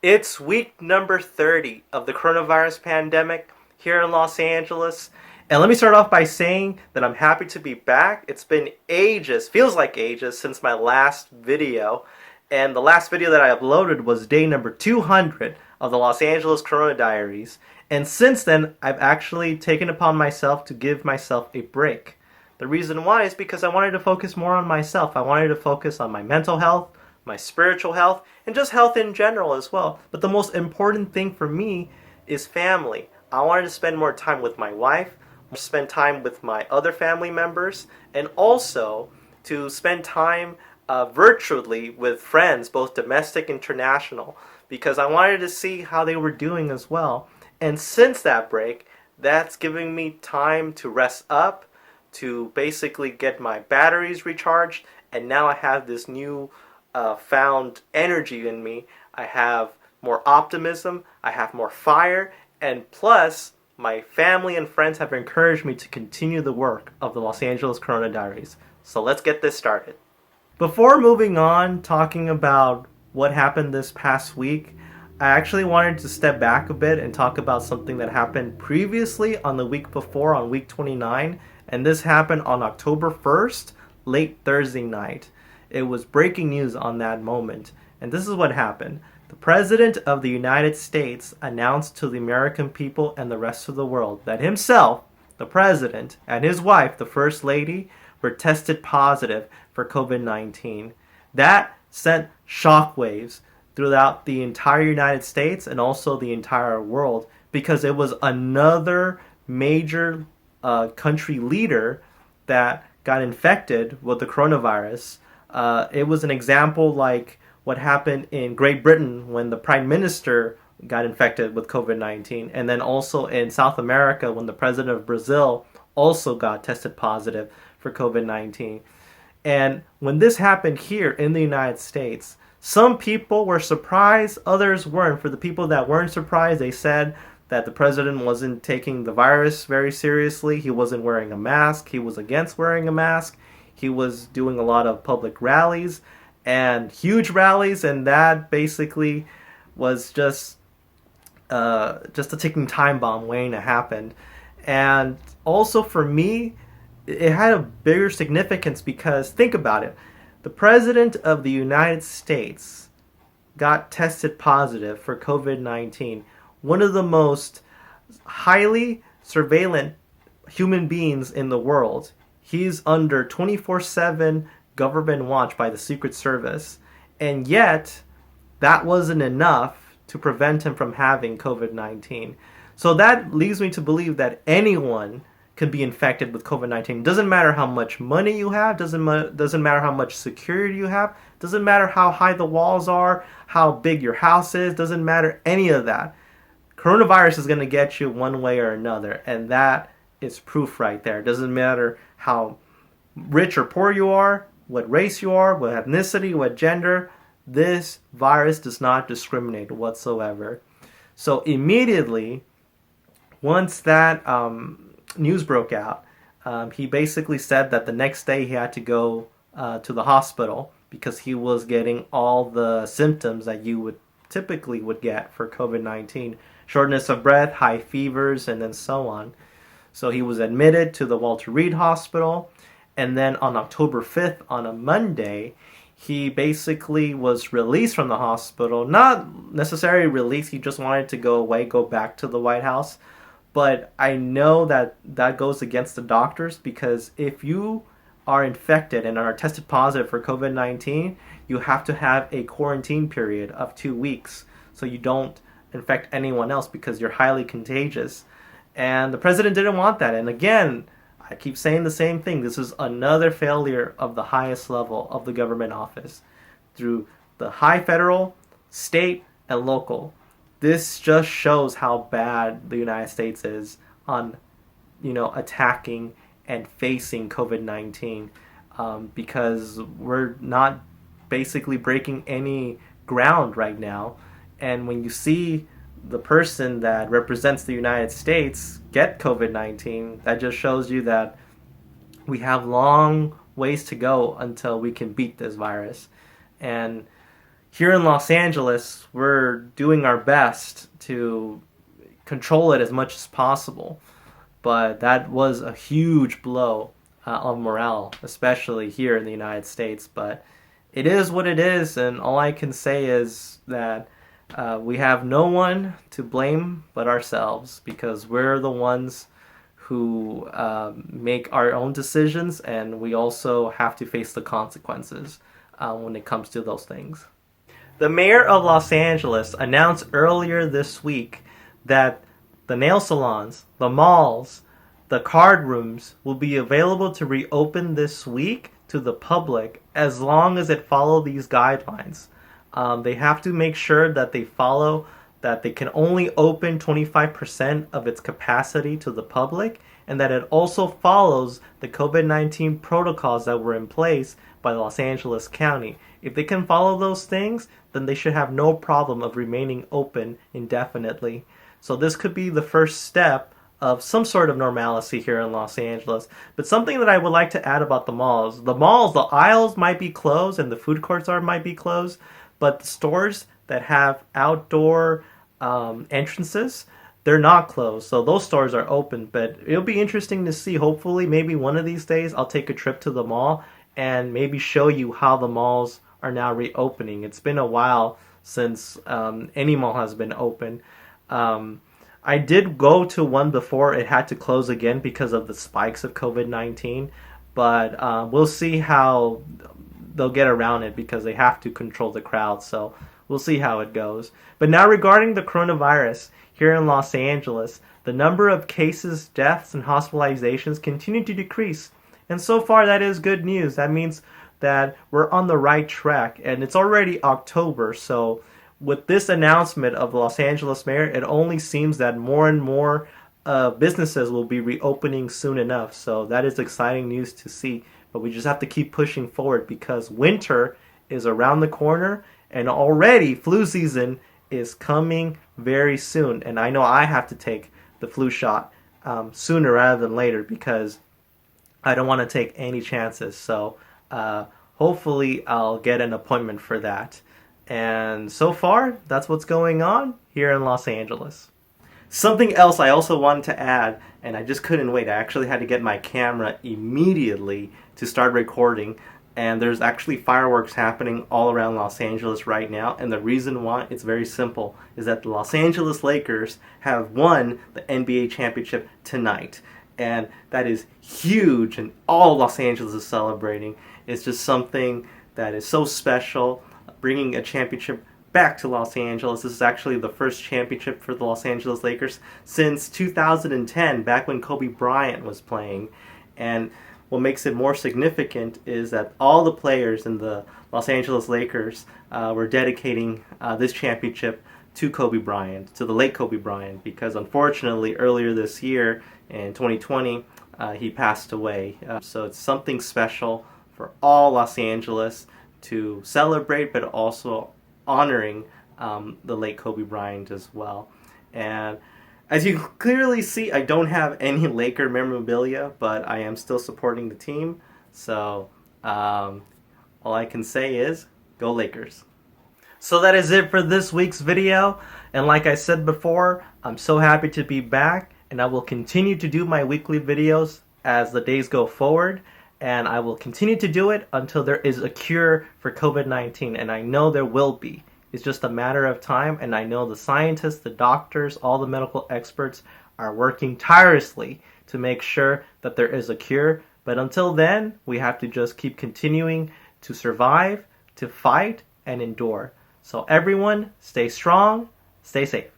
It's week number 30 of the coronavirus pandemic here in Los Angeles. And let me start off by saying that I'm happy to be back. It's been ages, feels like ages, since my last video. And the last video that I uploaded was day number 200 of the Los Angeles Corona Diaries. And since then, I've actually taken upon myself to give myself a break. The reason why is because I wanted to focus more on myself. I wanted to focus on my mental health, my spiritual health, and just health in general as well. But the most important thing for me is family. I wanted to spend more time with my wife, spend time with my other family members, and also to spend time virtually with friends, both domestic and international, because I wanted to see how they were doing as well. And since that break, that's giving me time to rest up, to basically get my batteries recharged, and now I have this new found energy in me. I have more optimism, I have more fire, and plus, my family and friends have encouraged me to continue the work of the Los Angeles Corona Diaries. So let's get this started. Before moving on, talking about what happened this past week, I actually wanted to step back a bit and talk about something that happened previously on the week before, on week 29, and this happened on October 1st, late Thursday night. It was breaking news on that moment, and this is what happened. The President of the United States announced to the American people and the rest of the world that himself, the President, and his wife, the First Lady, were tested positive for COVID-19. That sent shockwaves throughout the entire United States and also the entire world, because it was another major country leader that got infected with the coronavirus. It was an example like what happened in Great Britain when the Prime Minister got infected with COVID-19, and then also in South America when the President of Brazil also got tested positive for COVID-19. And when this happened here in the United States, some people were surprised, others weren't. For the people that weren't surprised, they said that the president wasn't taking the virus very seriously. He wasn't wearing a mask. He was against wearing a mask. He was doing a lot of public rallies and huge rallies, and that basically was just a ticking time bomb waiting to happen. And also for me, it had a bigger significance because think about it. The President of the United States got tested positive for COVID-19. One of the most highly surveillance human beings in the world. He's under 24/7 government watch by the Secret Service. And yet, that wasn't enough to prevent him from having COVID-19. So that leads me to believe that anyone can be infected with COVID-19. Doesn't matter how much money you have, doesn't matter how much security you have, doesn't matter how high the walls are, how big your house is, doesn't matter any of that. Coronavirus is going to get you one way or another, and that is proof right there. Doesn't matter how rich or poor you are, what race you are, what ethnicity, what gender. This virus does not discriminate whatsoever. So immediately, once that news broke out, he basically said that the next day he had to go to the hospital because he was getting all the symptoms that you would typically would get for COVID-19. Shortness of breath, high fevers, and then so on. So he was admitted to the Walter Reed Hospital, and then on October 5th, on a Monday, he basically was released from the hospital. Not necessarily released, he just wanted to go away, go back to the White House. But I know that that goes against the doctors, because if you are infected and are tested positive for COVID-19, you have to have a quarantine period of 2 weeks so you don't infect anyone else because you're highly contagious. And the president didn't want that. And again, I keep saying the same thing. This is another failure of the highest level of the government office through the high federal, state, and local. This just shows how bad the United States is on, attacking and facing COVID-19, because we're not basically breaking any ground right now. And when you see the person that represents the United States get COVID-19, that just shows you that we have long ways to go until we can beat this virus. And here in Los Angeles, we're doing our best to control it as much as possible. But that was a huge blow on morale, especially here in the United States. But it is what it is, and all I can say is that we have no one to blame but ourselves, because we're the ones who make our own decisions, and we also have to face the consequences when it comes to those things. The mayor of Los Angeles announced earlier this week that the nail salons, the malls, the card rooms will be available to reopen this week to the public as long as it follows these guidelines. They have to make sure that they follow that they can only open 25% of its capacity to the public, and that it also follows the COVID-19 protocols that were in place by Los Angeles County. If they can follow those things, then they should have no problem of remaining open indefinitely. So this could be the first step of some sort of normalcy here in Los Angeles. But something that I would like to add about the malls, the aisles might be closed and the food courts might be closed, but the stores that have outdoor entrances, they're not closed. So those stores are open, but it'll be interesting to see. Hopefully, maybe one of these days I'll take a trip to the mall and maybe show you how the malls are now reopening. It's been a while since any mall has been open. I did go to one before it had to close again because of the spikes of COVID-19, but we'll see how they'll get around it because they have to control the crowd, so we'll see how it goes. But now regarding the coronavirus, here in Los Angeles, the number of cases, deaths, and hospitalizations continue to decrease. And so far that is good news. That means that we're on the right track, and it's already October, so with this announcement of the Los Angeles mayor, it only seems that more and more businesses will be reopening soon enough. So that is exciting news to see. But we just have to keep pushing forward because winter is around the corner, and already flu season is coming very soon. And I know I have to take the flu shot sooner rather than later because I don't want to take any chances. So hopefully I'll get an appointment for that. And so far, that's what's going on here in Los Angeles. Something else I also wanted to add, and I just couldn't wait. I actually had to get my camera immediately to start recording. And there's actually fireworks happening all around Los Angeles right now. And the reason why, it's very simple, is that the Los Angeles Lakers have won the NBA championship tonight. And that is huge, and all Los Angeles is celebrating. It's just something that is so special. Bringing a championship back to Los Angeles. This is actually the first championship for the Los Angeles Lakers since 2010, back when Kobe Bryant was playing. And what makes it more significant is that all the players in the Los Angeles Lakers were dedicating this championship to Kobe Bryant, to the late Kobe Bryant, because unfortunately earlier this year in 2020 he passed away. So it's something special for all Los Angeles to celebrate, but also honoring the late Kobe Bryant as well. And as you clearly see, I don't have any Laker memorabilia, but I am still supporting the team. So all I can say is, go Lakers. So that is it for this week's video. And like I said before, I'm so happy to be back, and I will continue to do my weekly videos as the days go forward. And I will continue to do it until there is a cure for COVID-19. And I know there will be. It's just a matter of time. And I know the scientists, the doctors, all the medical experts are working tirelessly to make sure that there is a cure. But until then, we have to just keep continuing to survive, to fight, and endure. So everyone, stay strong, stay safe.